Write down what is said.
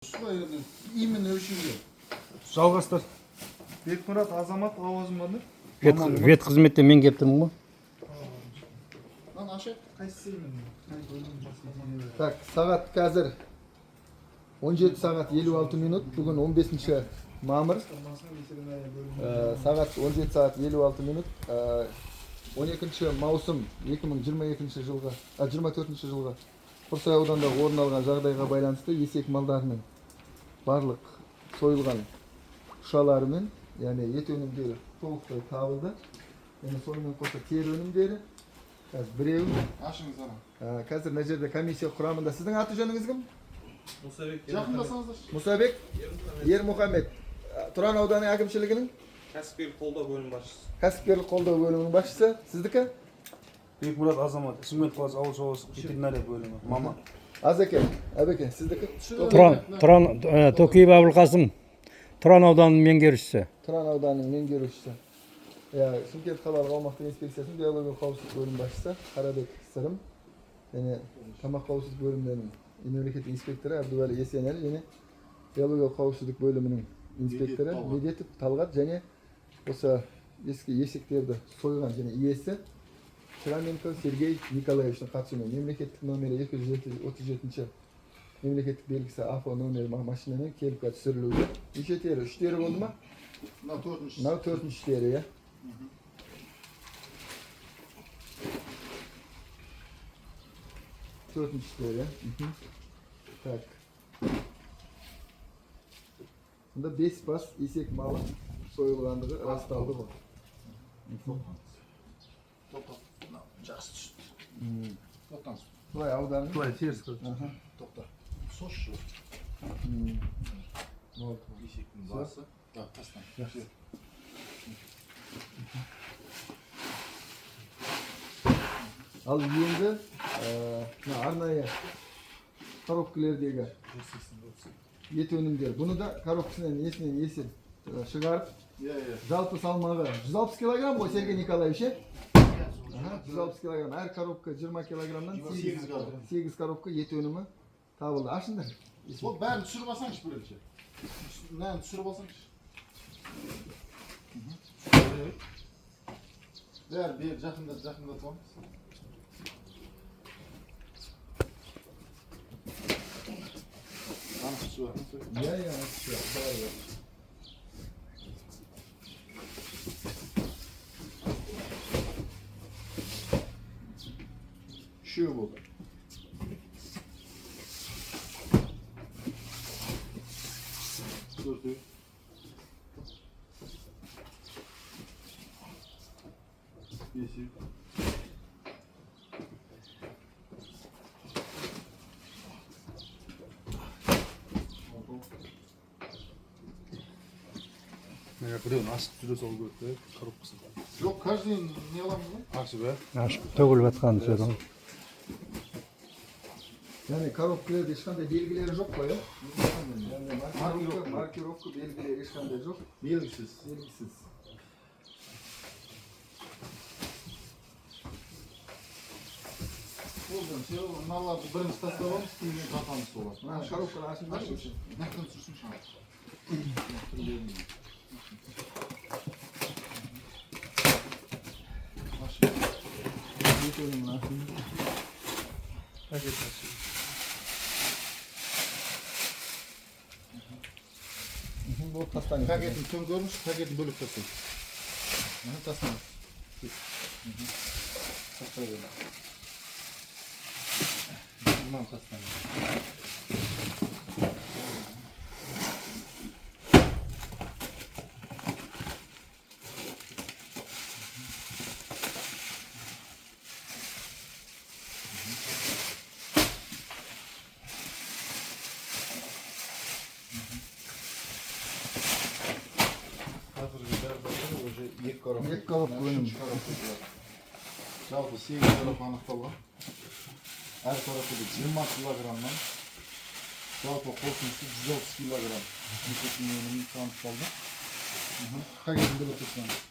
Именно үшінге. Жалғастыр. Бекмұрат Азамат лауазымды. Вет қызметте мен кеп тұрмын ғой. Lan aşağı. Қайсысы именно? Так, сағат қазір 17 сағат 56 минут. Бүгін 15 мамыр. Сағат 17 сағат 56 минут. 12 маусым 2022 жылға, 24 жылға Құрсай ауданында орын алған жағдайға байланысты есек малдарының барлық сойылған ұшалары мен, яғни ет өнімдері толықтай табылды. Яғни сонымен қоса тері өнімдері. Қазір біреуі. Ашыңыз ана. Қазір мына жерде комиссия құрамында. Сіздің аты жөніңіз кім? Мұсабек. Жақындасаңыздар. Мұсабек Ермұхамед. Тұран ауданы әкімшілігінің Кәсіпкерлік қолдау бөлімінің басшысы. Кәсіпкерлік қолдау бөлімінің басшысы. Сіздікі? Бекмұрат Азамат, Шымкент қаласы ауыл шаруашылық ветеринария бөлімі, маман. Азеке, әбеке, сіздікі? Тұран Токиев Абылқасым, Тұран ауданының меңгерушісі. Тұран ауданының меңгерушісі. Шымкент қалалық аумақтық инспекциясының биологиялық қауіпсіздік бөлім басшысы Қарабек Сырым, және тамақ қауіпсіздік бөлімінің мемлекеттік инспекторы Әбдуәлі Есенәлі, және биологиялық қауіпсіздік бөлімінің инспекторы Медетов Талғат, және осы ескі есектерді сойған және иесі Шраменко Сергей Николаевичтің қатысуымен мемлекеттік номері 237 мемлекеттік белгісі АФО номері машинамен келіп түсірілуде. Неше тері? 3 тері болды ма? Мынау 4-ші тері, иә. Төртінші тері. Так. Сонда 5 бас есек малы сойылғандығы расталды ғой. Жақсы түсті. Тоқтаңыз. Былай ауданы? Былай теріс көрді. Тоқта. Сосшы. Есектің басы. Тастан. Ал енді арнайы коробкілердегі ет өнімдер. Бұны да коробкасынан есінен есіп шығарып, жалпы салмағы 160 килограмм ғой, Сергей Николаевич, 160 килограмм. Әр коробка 20 килограммнан 8 коробка ет өнімі табылды. Ашыңдар. Ол бәрін түсіріп алсаңыз бірінші. Нән түсіріп алсаңыз. Бәрі жақында тұғамыз. Анық түсі бар. Я, түсі. Үшеу болды. Төртеу. Бесеу. Біреуін ашып жүре сол көрді, коробкасын. Жоқ, каждый не аламыз ба? Ашып, ә? Ашып төгіліп жатқанын сөйлем. Яғни коробкілерде ешқандай белгілері жоқ қой, маркировка белгілері ешқандай жоқ. Белгісіз. Мыналарды бірінші тастап аламыз, кейін қатамыз солар. Коробканы ашыңдар. Нақтан түсірсін шығар. Ет өнімін ашыңдар. Бұл тастаңыз. Пакетін төңкеріңіз, пакетін бөліп тастайық. Тастаңыз. Тастай беріңіз. Бұнан тастаңыз. Екі коробка өнім. Жалпы 8 коробка анықталған. Әр коробкада 20 килограммнан жалпы қосындысы 130 килограмм есектің өнімі анықталды. Пакетін бөліп тастаңыз.